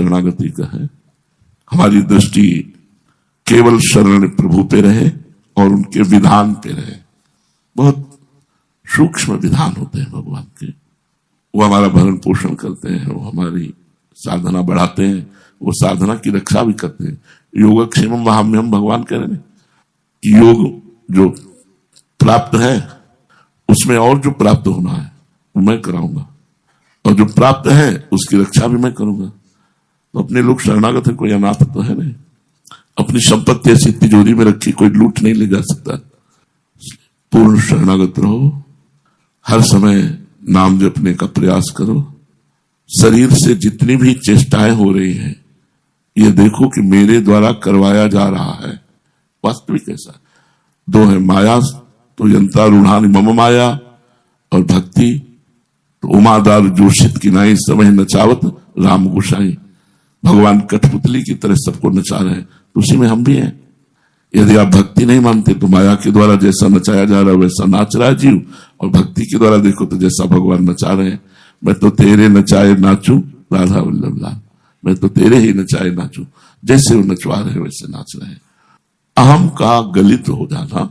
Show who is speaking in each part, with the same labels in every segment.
Speaker 1: शरणागति का है। हमारी दृष्टि केवल शरण प्रभु पे रहे और उनके विधान पे रहे। बहुत सूक्ष्म विधान होते हैं भगवान के, वो हमारा भरण पोषण करते हैं, वो हमारी साधना बढ़ाते हैं, वो साधना की रक्षा भी करते हैं। योगक्षेमम वहाम्यहम, भगवान कह रहे हैं कि योग जो प्राप्त है उसमें और जो प्राप्त होना है वो मैं कराऊंगा, और जो प्राप्त है उसकी रक्षा भी मैं करूंगा। तो अपने लोग शरणागत है, कोई अनाथ तो है नहीं। अपनी संपत्ति ऐसी तिजोरी में रखी कोई लूट नहीं ले जा सकता। पूर्ण शरणागत रहो, हर समय नाम जपने का प्रयास करो। शरीर से जितनी भी चेष्टाएं हो रही हैं ये देखो कि मेरे द्वारा करवाया जा रहा है। वास्तविक ऐसा दो है, माया तो यंत्रा रूढ़ानी मम माया, और भक्ति तो उमादार जोशित की नाई समय नचावत राम गोसाई। भगवान कठपुतली की तरह सबको नचा रहे हैं, तो उसी में हम भी हैं। यदि आप भक्ति नहीं मानते तो माया के द्वारा जैसा नचाया जा रहा है वैसा नाच रहा है जीव, और भक्ति के द्वारा देखो तो जैसा भगवान नचा रहे हैं। मैं तो तेरे नचाए नाचू राधा वल्लभ लाल, मैं तो तेरे ही नचाए नाचू, जैसे वो नचवा रहे वैसे नाच रहे हैं। अहम का गलित हो जाना,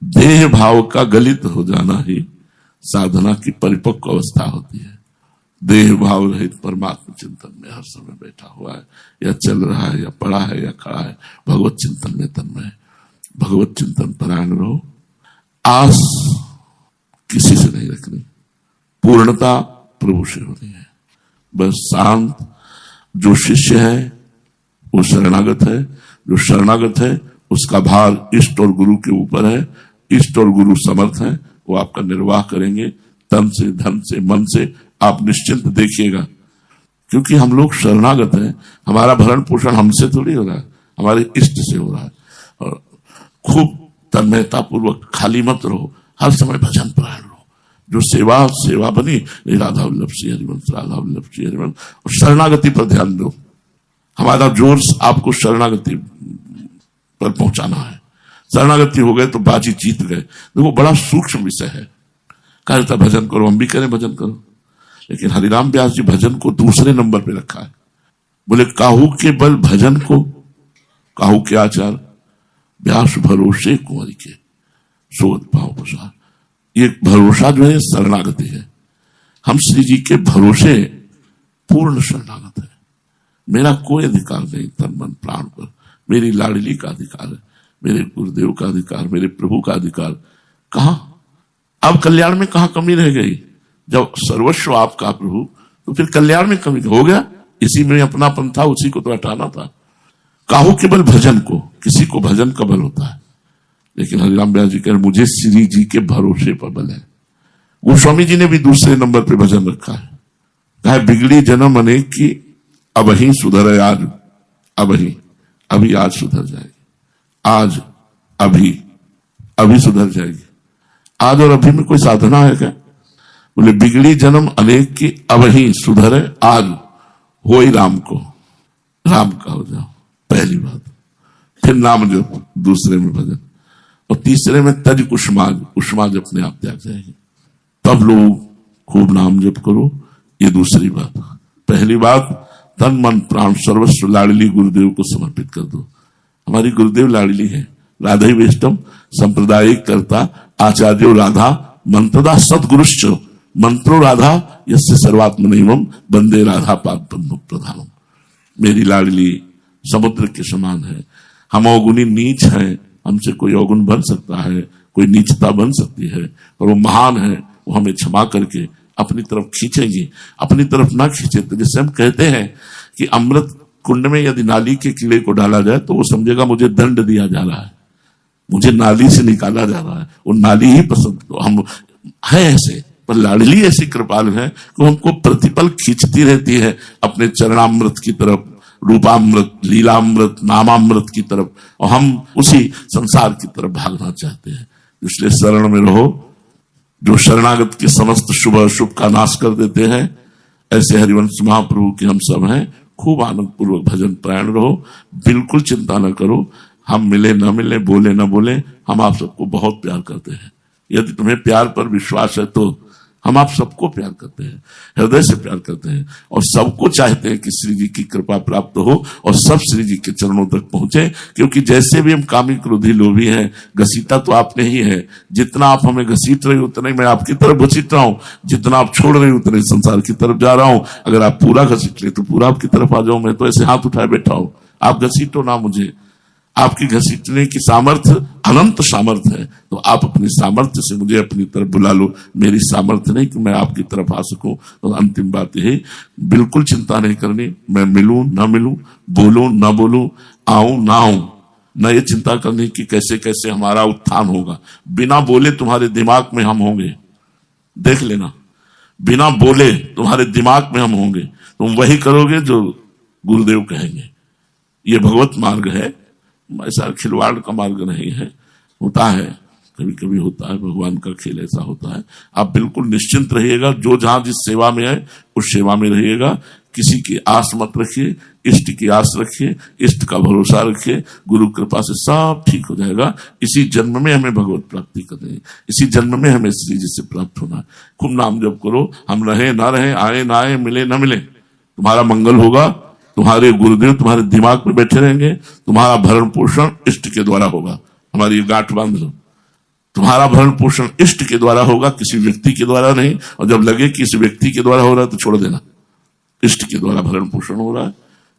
Speaker 1: देह भाव का गलित हो जाना ही साधना की परिपक्व अवस्था होती है। देह भाव रहित परमात्मा चिंतन में हर समय बैठा हुआ है, या चल रहा है, या पड़ा है, या खड़ा है, भगवत चिंतन में तन्मय है। भगवत चिंतन परायण रहो। आस किसी से नहीं रखनी, पूर्णता प्रभु से होनी है। बस शांत जो शिष्य है वो शरणागत है, जो शरणागत है उसका भार इष्ट और गुरु के ऊपर है। इष्ट और गुरु समर्थ है, वो आपका निर्वाह करेंगे तन से, धन से, मन से। आप निश्चिंत देखिएगा, क्योंकि हम लोग शरणागत हैं। हमारा भरण पोषण हमसे थोड़ी हो रहा है, हमारे इष्ट से हो रहा है। और खूब तन्मयता पूर्वक खाली मत रहो, हर समय भजन परायण रहो। जो सेवा सेवा बनी, राधा वल्लभ श्री हरिवंश, राधा वल्लभ श्री हरिवंश। और शरणागति पर ध्यान दो। हमारा जोर आपको शरणागति पर पहुंचाना है। शरणागति हो गए तो बाजी जीत गए। देखो बड़ा सूक्ष्म विषय है। कहता भजन करो, हम भी करें भजन करो, लेकिन हरिराम व्यास जी भजन को दूसरे नंबर पे रखा है। बोले काहू के बल भजन को, काहू के आचार व्यास भरोसे कुंवरी के सोत पाओ प्रसार। ये भरोसा जो है शरणागति है। हम श्री जी के भरोसे पूर्ण शरणागत है। मेरा कोई अधिकार नहीं तन मन प्राण पर, मेरी लाडली का अधिकार है, मेरे गुरुदेव का अधिकार, मेरे प्रभु का अधिकार। कहां अब कल्याण में कहां कमी रह गई? जब सर्वस्व आपका प्रभु, तो फिर कल्याण में कमी हो गया? इसी में अपनापन था, उसी को तो हटाना था। काहू के बल भजन को, किसी को भजन का बल होता है, लेकिन हरिराम व्यास जी कह रहे मुझे श्री जी के भरोसे पर बल है। गोस्वामी जी ने भी दूसरे नंबर पे भजन रखा है। कहा बिगड़ी जन्म अनेक की, अब ही सुधर आज, अब ही, अभी आज सुधर जाएगी। आज अभी सुधर जाएगी। आज और अभी में कोई साधना है क्या? बोले बिगड़ी जन्म अनेक की, अब ही सुधरे आज, हो ही राम को, राम का हो जाओ, पहली बात। फिर नाम जप, दूसरे में भजन, और तीसरे में तज कुष्माज, कुष्माज अपने आप त्याग जाएगी। तब लोग खूब नाम जप करो, ये दूसरी बात। पहली बात तन मन प्राण सर्वस्व लाडली गुरुदेव को समर्पित कर दो। हमारी गुरुदेव लाडली है। राधा वेष्टम संप्रदायिक करता आचार्यो राधा मंत्रदा सदगुरुश्च, मंत्रो राधा यस्य सर्वात्मनैवम वंदे राधा पाद पद्म प्रधानम। मेरी लाडली समुद्र के समान है। हम अवगुणी नीच हैं, हमसे कोई अवगुण बन सकता है, कोई नीचता बन सकती है, और वो महान है, वो हमें क्षमा करके अपनी तरफ खींचेंगी। अपनी तरफ ना खींचे तो जैसे हम कहते हैं कि अमृत कुंड में यदि नाली के कीड़े को डाला जाए तो वो समझेगा मुझे दंड दिया जा रहा है, मुझे नाली से निकाला जा रहा है, वो नाली ही पसंद। तो हम है ऐसे, पर लाडली ऐसी कृपाल है कि हमको प्रतिपल खींचती रहती है अपने चरणामृत की तरफ, रूपामृत, लीलामृत, नामामृत की तरफ, और हम उसी संसार की तरफ भागना चाहते हैं। इसलिए शरण में रहो। जो शरणागत के समस्त शुभ अशुभ का नाश कर देते हैं, ऐसे हरिवंश महाप्रभु के हम सब हैं। खूब आनंद पूर्वक भजन परायण रहो, बिल्कुल चिंता न करो। हम मिले न मिले, बोले न बोले, हम आप सबको बहुत प्यार करते हैं। यदि तुम्हें प्यार पर विश्वास है तो हम आप सबको प्यार करते हैं, हृदय से प्यार करते हैं और सबको चाहते हैं कि श्री जी की कृपा प्राप्त हो और सब श्री जी के चरणों तक पहुंचे। क्योंकि जैसे भी हम कामी क्रोधी लोभी हैं, घसीटा तो आपने ही है। जितना आप हमें घसीट रहे उतना ही मैं आपकी तरफ घसीट रहा हूं, जितना आप छोड़ रहे उतने संसार की तरफ जा रहा हूं। अगर आप पूरा घसीट ले तो पूरा आपकी तरफ आ जाऊं। मैं तो ऐसे हाथ उठाए बैठा हूं, आप घसीटो ना मुझे। आपकी घसीटने की सामर्थ्य अनंत सामर्थ्य है, तो आप अपनी सामर्थ्य से मुझे अपनी तरफ बुला लो। मेरी सामर्थ्य नहीं कि मैं आपकी तरफ आ सकूं। तो अंतिम बात यही, बिल्कुल चिंता नहीं करनी, मैं मिलूं ना मिलूं, बोलूं ना बोलूं, आऊं ना आऊं, न ये चिंता करनी कि कैसे कैसे हमारा उत्थान होगा। बिना बोले तुम्हारे दिमाग में हम होंगे, देख लेना, बिना बोले तुम्हारे दिमाग में हम होंगे। तुम वही करोगे जो गुरुदेव कहेंगे। ये भगवत मार्ग है, ऐसा खिलवाड़ का मार्ग नहीं है। होता है, कभी कभी होता है, भगवान का खेल ऐसा होता है। आप बिल्कुल निश्चिंत रहिएगा, जो जहां जिस सेवा में है उस सेवा में रहिएगा। किसी की आस मत रखिए, इष्ट की आस रखिए, इष्ट का भरोसा रखिए। गुरु कृपा से सब ठीक हो जाएगा। इसी जन्म में हमें भगवत प्राप्ति करनी है, इसी जन्म में हमें श्री जी से प्राप्त होना है। खूब नाम जप करो, हम रहे ना रहे, आए ना आए, मिले ना मिले, तुम्हारा मंगल होगा। तुम्हारे गुरुदेव तुम्हारे दिमाग में बैठे रहेंगे। तुम्हारा भरण पोषण इष्ट के द्वारा होगा। हमारी ये गांठ बांध लो, तुम्हारा भरण पोषण इष्ट के द्वारा होगा, किसी व्यक्ति के द्वारा नहीं। और जब लगे कि इस व्यक्ति के द्वारा हो रहा है तो छोड़ देना। इष्ट के द्वारा भरण पोषण हो रहा है,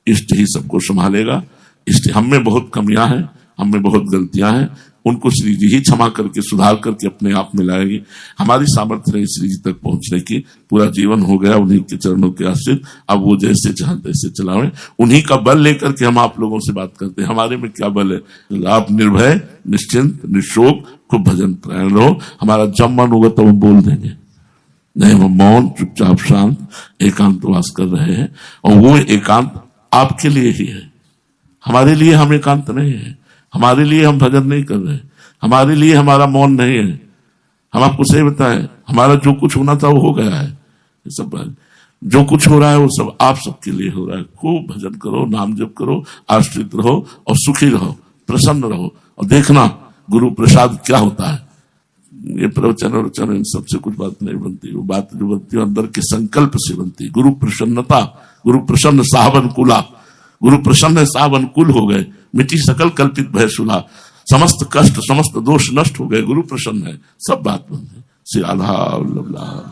Speaker 1: इष्ट ही सबको संभालेगा। इष्ट, हम में बहुत कमियां हैं, हम में बहुत गलतियां हैं, उनको श्री जी ही क्षमा करके सुधार करके अपने आप में लाएगी। हमारी सामर्थ्य नहीं श्री जी तक पहुंचने की। पूरा जीवन हो गया उन्हीं के चरणों के आश्रित। अब वो जैसे चाहें तैसे चलावें। उन्हीं का बल लेकर के हम आप लोगों से बात करते हैं। हमारे में क्या बल है? आप निर्भय, निश्चिंत, निशोक, खूब भजन परायण रहो। हमारा जब मन होगा तो हम बोल देंगे, नहीं हम मौन चुपचाप शांत एकांतवास कर रहे हैं। और वो एकांत आपके लिए ही है, हमारे लिए हम एकांत नहीं है। हमारे लिए हम भजन नहीं कर रहे, हमारे लिए हमारा मौन नहीं है। हम आपको सही बताएं, हमारा जो कुछ होना था वो हो गया है। ये सब जो कुछ हो रहा है वो सब आप सबके लिए हो रहा है। खूब भजन करो, नाम जप करो, आश्रित रहो और सुखी रहो, प्रसन्न रहो। और देखना गुरु प्रसाद क्या होता है। ये प्रवचन और वचन इन सबसे कुछ बात नहीं बनती। वो बात जो बनती है अंदर के संकल्प से बनती। गुरु प्रसन्नता, गुरु प्रसन्न साहब अनुकूला, गुरु प्रसन्न साहब अनुकूल हो गए। मिट्टी सकल कल्पित भय सुला, समस्त कष्ट समस्त दोष नष्ट हो गए। गुरु प्रसन्न है, सब बात बंद है। श्री राधा वल्लभ।